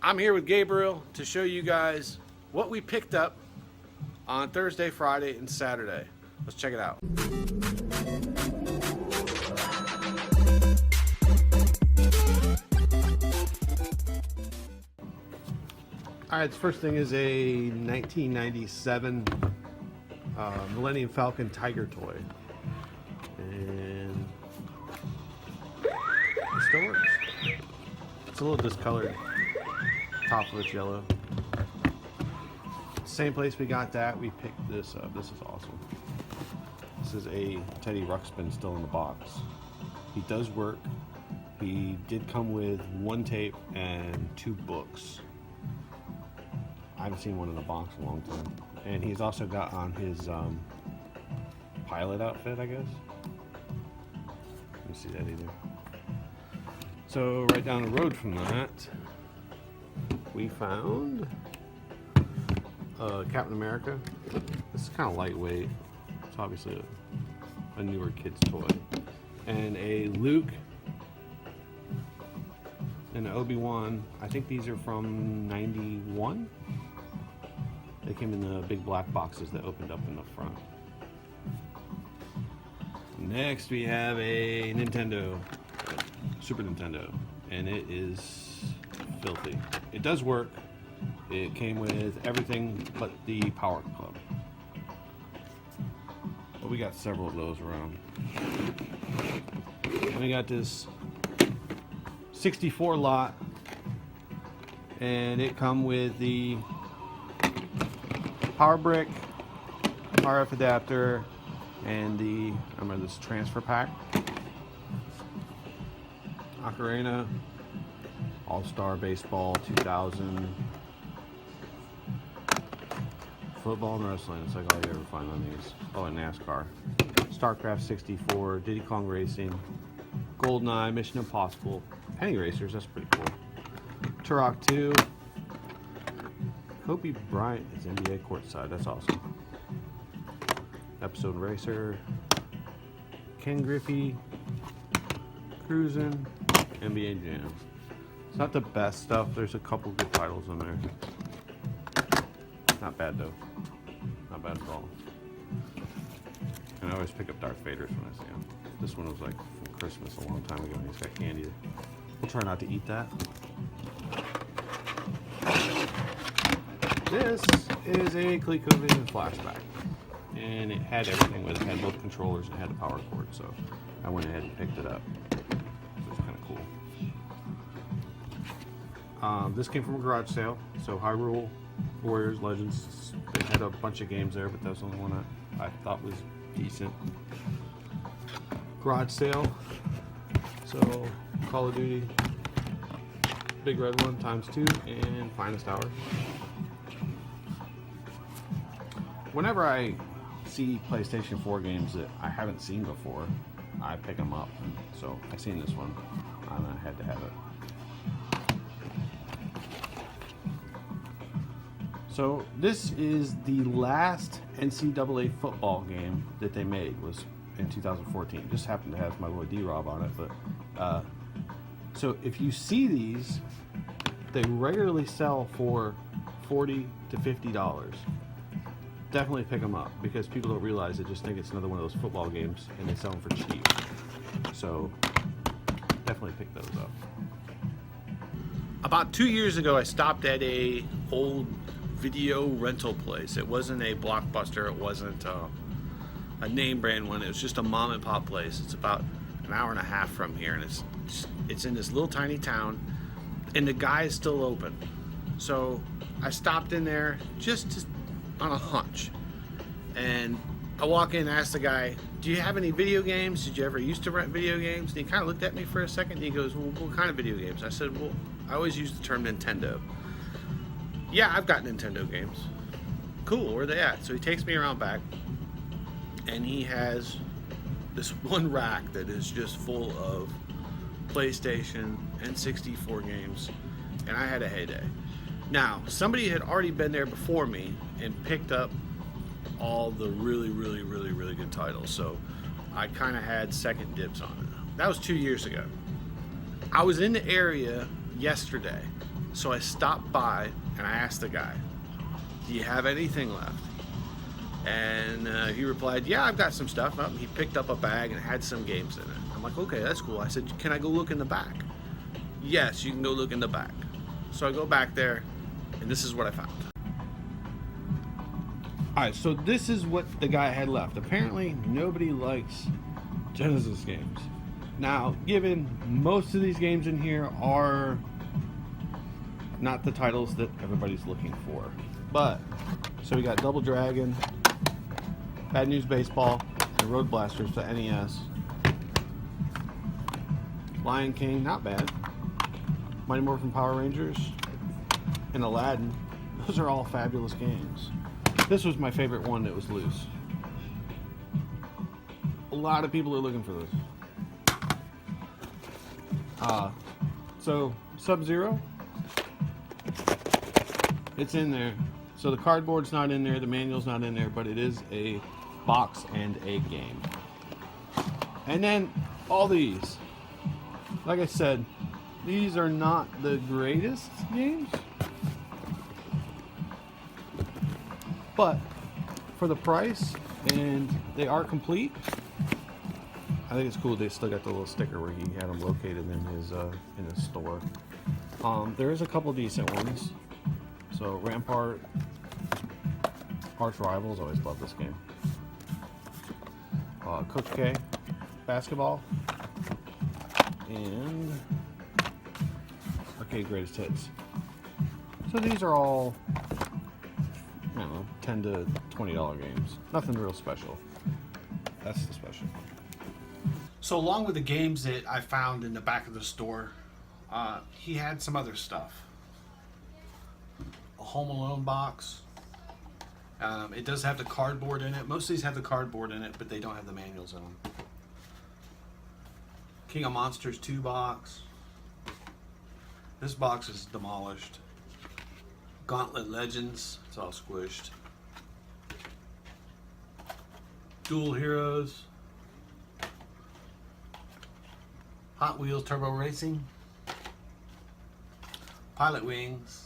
I'm here with Gabriel to show you guys what we picked up on Thursday, Friday, and Saturday. Let's check it out. Alright, the first thing is a 1997 Millennium Falcon Tiger toy. And it still works. It's a little discolored. Top of it's yellow. Same place we got that, we picked this up. This is awesome. This is a Teddy Ruxpin still in the box. He does work. He did come with one tape and 2 books. I haven't seen one in a box in a long time. And he's also got on his pilot outfit, I guess. Let me see that either. So right down the road from that, we found Captain America. This is kind of lightweight. It's obviously a newer kid's toy. And a Luke and an Obi-Wan. I think these are from 91. They came in the big black boxes that opened up in the front. Next we have a Nintendo, Super Nintendo, and it is filthy. It does work. It came with everything but the Power Club. But we got several of those around. And we got this 64 lot, and it come with the power brick, RF adapter, and the, I remember this transfer pack. Ocarina, All-Star Baseball 2000, football and wrestling. It's like all you ever find on these. Oh, and NASCAR. StarCraft 64, Diddy Kong Racing, GoldenEye, Mission Impossible, Penny Racers, that's pretty cool. Turok 2, Kobe Bryant is NBA courtside, that's awesome. Episode Racer, Ken Griffey, Cruisin', NBA Jam. It's not the best stuff, there's a couple good titles in there. Not bad though. Not bad at all. And I always pick up Darth Vader's when I see him. This one was like from Christmas a long time ago and he's got candy. We'll try not to eat that. This is a ColecoVision flashback. And it had everything with it. It had both controllers and it had a power cord, so I went ahead and picked it up. So it's kind of cool. This came from a garage sale. So Hyrule Warriors Legends. They had a bunch of games there, but that was the only one that I thought was decent. Garage sale. So Call of Duty, Big Red One ×2, and Finest Hour. Whenever I see PlayStation 4 games that I haven't seen before, I pick them up. And so I seen this one, and I had to have it. So this is the last NCAA football game that they made, was in 2014. It just happened to have my boy D-Rob on it, but so if you see these, they regularly sell for $40 to $50. Definitely pick them up, because people don't realize they just think it's another one of those football games and they sell them for cheap. So definitely pick those up. About 2 years ago, I stopped at a old video rental place. It wasn't a Blockbuster, it wasn't a name brand one, it was just a mom and pop place. It's about an hour and a half from here, and it's in this little tiny town, and the guy is still open. So I stopped in there just on a hunch, and I walk in and ask the guy, do you have any video games? Did you ever used to rent video games? And he kind of looked at me for a second and he goes, well, what kind of video games? I said, well, I always use the term Nintendo. Yeah, I've got Nintendo games. Cool, where are they at? So he takes me around back, and he has this one rack that is just full of PlayStation and 64 games, and I had a heyday. Now, somebody had already been there before me and picked up all the really good titles, so I kind of had second dibs on it. That was 2 years ago. I was in the area yesterday, So I stopped by and I asked the guy, do you have anything left? And he replied, yeah, I've got some stuff. He picked up a bag and had some games in it. I'm like, okay, that's cool. I said, can I go look in the back? Yes, you can go look in the back. So I go back there, and this is what I found. Alright, so this is what the guy had left. Apparently, nobody likes Genesis games. Now, given most of these games in here are not the titles that everybody's looking for. But, so we got Double Dragon, Bad News Baseball, and Road Blasters for NES. Lion King, not bad. Mighty Morphin Power Rangers, and Aladdin. Those are all fabulous games. This was my favorite one that was loose. A lot of people are looking for this. So Sub-Zero, it's in there. So the cardboard's not in there, the manual's not in there, but it is a box and a game. And then all these. Like I said, these are not the greatest games, but for the price, and they are complete. I think it's cool they still got the little sticker where he had them located in his store. There is a couple decent ones. So Rampart, Arch Rivals, always love this game. Coach K, basketball, and Arcade Greatest Hits. So these are all, I don't know, $10 to $20 games. Nothing real special. That's the special. So along with the games that I found in the back of the store, he had some other stuff. A Home Alone box. It does have the cardboard in it. Most of these have the cardboard in it, but they don't have the manuals in them. King of Monsters 2 box. This box is demolished. Gauntlet Legends, it's all squished. Dual Heroes. Hot Wheels Turbo Racing. Pilot Wings.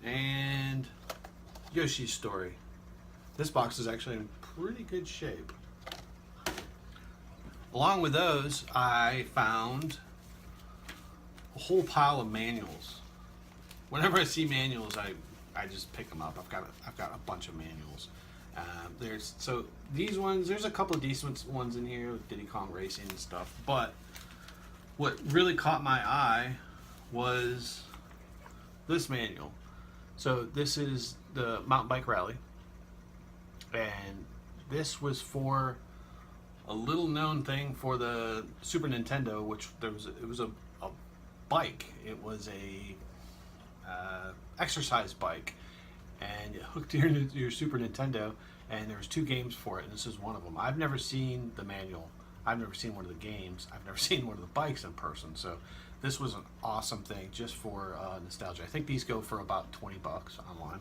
And Yoshi's Story. This box is actually in pretty good shape. Along with those, I found a whole pile of manuals. Whenever I see manuals, I just pick them up. I've got a bunch of manuals. So these ones, there's a couple of decent ones in here with Diddy Kong Racing and stuff. But what really caught my eye was this manual. So this is the Mountain Bike Rally, and this was for a little known thing for the Super Nintendo, which it was a bike. It was a exercise bike, and it hooked your Super Nintendo, and there was 2 games for it, and this is one of them. I've never seen the manual. I've never seen one of the games. I've never seen one of the bikes in person. So this was an awesome thing just for nostalgia. I think these go for about $20 online.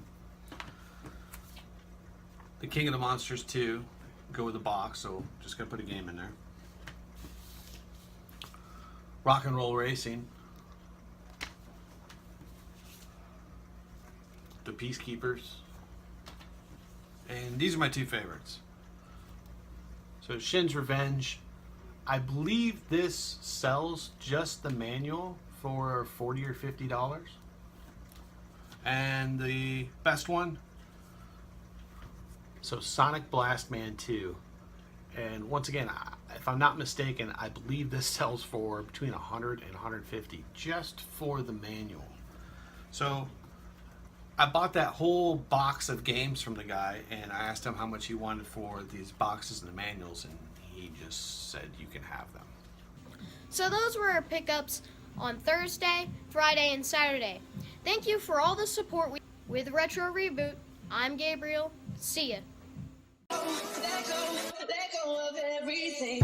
The King of the Monsters 2 go with the box, so just gonna put a game in there. Rock and Roll Racing. The Peacekeepers. And these are my 2 favorites. So Shin's Revenge. I believe this sells just the manual for $40 or $50. And the best one, so Sonic Blast Man 2. And once again, if I'm not mistaken, I believe this sells for between $100 and $150 just for the manual. So I bought that whole box of games from the guy, and I asked him how much he wanted for these boxes and the manuals, and he just said you can have them. So those were our pickups on Thursday, Friday, and Saturday. Thank you for all the support with Retro Reboot. I'm Gabriel. See ya. Let go of everything.